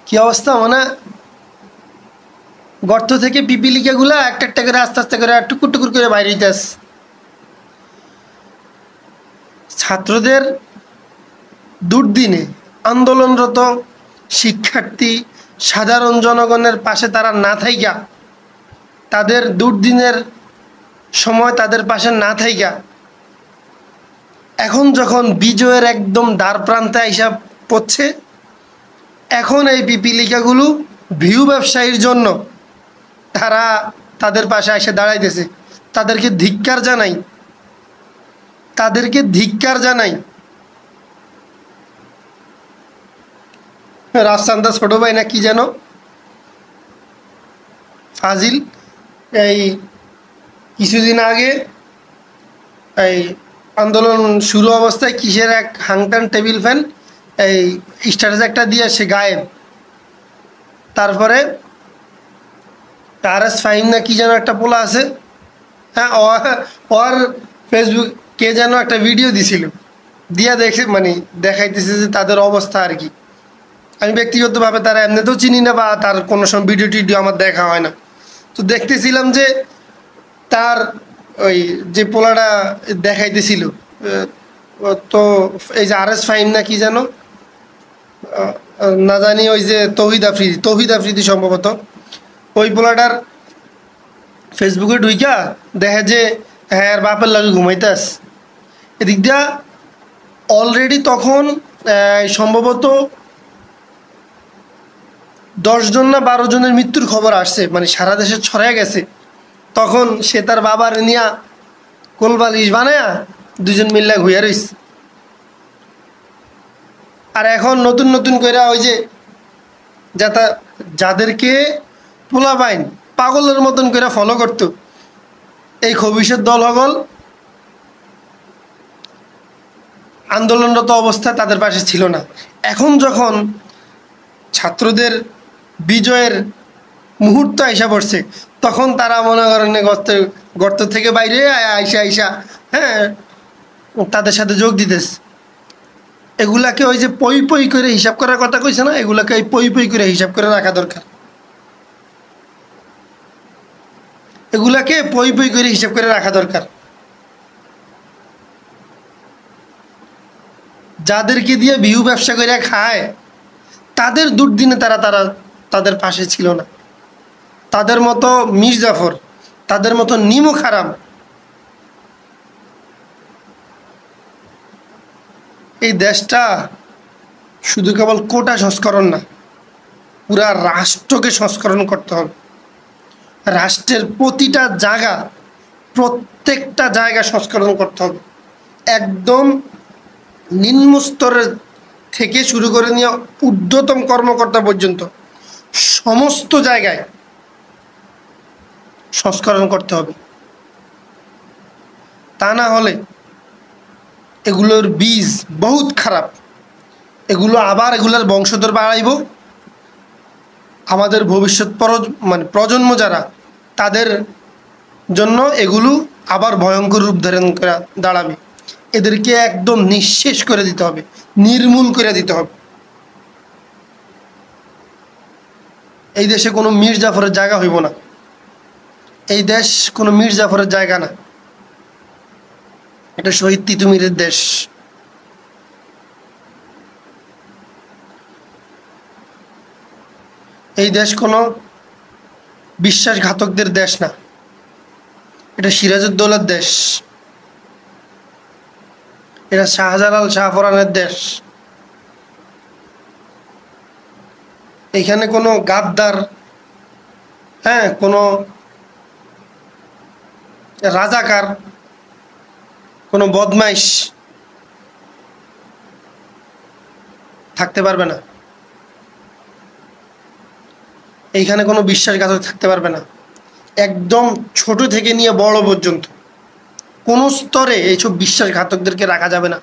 কি অবস্থা, মানে গর্ত থেকে পিপিলিকাগুলা একটা একটা করে আস্তে আস্তে করে টুকুর টুকুর করে বাইরে হইতেছে। ছাত্রদের দুর্দিনে আন্দোলনরত শিক্ষার্থী সাধারণ জনগণের পাশে তারা না থাইকা, তাদের দুর্দিনের সময় তাদের পাশে না থাইকা, এখন যখন বিজয়ের একদম দ্বার প্রান্তে আইসা পড়ছে, এখন এই পিপিলিকাগুলো ভিউ ব্যবসায়ীর জন্য তারা তাদের পাশে এসে দাঁড়াইতেছে। তাদেরকে ধিক্কার জানাই, তাদেরকে ধিক্কার জানাই। রাজচান্দা ছোট ভাই না কি যেন ফাজিল, এই কিছুদিন আগে এই আন্দোলন শুরু অবস্থায় কিসের এক হাংটান টেবিল ফ্যান এই স্ট্যাটাস একটা দিয়ে সে গায়েব। তারপরে RS ফাইম না কি যেন একটা পোলা আছে, হ্যাঁ, ওর ফেসবুক কে যেন একটা ভিডিও দিছিল, দিয়া দেখে মানে দেখাইতেছে যে তাদের অবস্থা আর কি। আমি ব্যক্তিগতভাবে তারা এমনিতেও চিনি না, বা তার কোনো সময় ভিডিও টিডিও আমার দেখা হয় না। তো দেখতেছিলাম যে তার ওই যে পোলাটা দেখাইতেছিল, তো এই যে RS ফাইম না কি যেন না জানি, ওই যে তৌহিদ আফ্রিদি সম্ভবত, ওই পোলাটার ফেসবুকে ঢুইকা দেখে যে হ্যাঁ আর বাপের লাগে ঘুমাইতাস। এদিক দিয়া অলরেডি তখন সম্ভবত 10 জন না 12 জনের মৃত্যুর খবর আসছে, মানে সারা দেশে ছড়ায় গেছে। তখন সে তার বাবার নিয়া কোলবালিশ বানায়া দুজন মিল্লা ঘুইয়া রইছে। আর এখন নতুন নতুন করে ওই যে যাদেরকে পোলাপাইন পাগলের মতন করে ফলো করত, এই খবিশের দল হগল আন্দোলনরত অবস্থায় তাদের পাশে ছিল না। এখন যখন ছাত্রদের বিজয়ের মুহূর্ত আইসা পড়ছে, তখন তারা মনে করেন গর্ত থেকে বাইরে আইসা হ্যাঁ তাদের সাথে যোগ দিতেছে। এগুলাকে ওই যে পই পই করে হিসাব করার কথা কইছে না, এগুলাকে ওই পই পই করে হিসাব করে রাখা দরকার। এগুলাকে পই পই করে হিসাব করে রাখা দরকার। যাদেরকে দিয়ে ভিউ ব্যবসা করে খায়, তাদের দুর্দিনে তারা তাদের পাশে ছিল না। তাদের মতো মির্জাফর, তাদের মতো নিমো খারাম এই দেশটা শুধু কেবল কোটা সংস্করণ না, পুরা রাষ্ট্রকে সংস্করণ করতে হবে। রাষ্ট্রের প্রতিটা জায়গা, প্রত্যেকটা জায়গা সংস্করণ করতে হবে। একদম নিম্ন স্তরের থেকে শুরু করে নিয়ে ঊর্ধ্বতম কর্মকর্তা পর্যন্ত সমস্ত জায়গায় সংস্করণ করতে হবে। তা না হলে এগুলোর বীজ বহুত খারাপ। এগুলোর বংশধর বাড়াইব, আমাদের ভবিষ্যৎ প্রজন্ম যারা, তাদের জন্য এগুলো আবার ভয়ঙ্কর রূপ ধারণ করে দাঁড়াবে। এদেরকে একদম নিঃশেষ করে দিতে হবে, নির্মূল করে দিতে হবে। এই দেশে কোনো মীর জাফরের জায়গা হইব না। এই দেশ কোনো মীর জাফরের জায়গা না, এটা শহীদ তিতুমীরের দেশ। এই দেশ কোনো বিশ্বাসঘাতকদের দেশ না, এটা সিরাজউদ্দৌলার দেশ, এটা শাহজালাল শাহপরানের দেশ। এখানে কোনো গাদ্দার, হ্যাঁ, কোনো রাজাকার, কোনো বদমাইশ থাকতে পারবে না। এইখানে কোনো বিশ্বাসঘাতক থাকতে পারবে না। একদম ছোট থেকে নিয়ে বড় পর্যন্ত কোনো স্তরে এইসব বিশ্বাসঘাতকদেরকে রাখা যাবে না।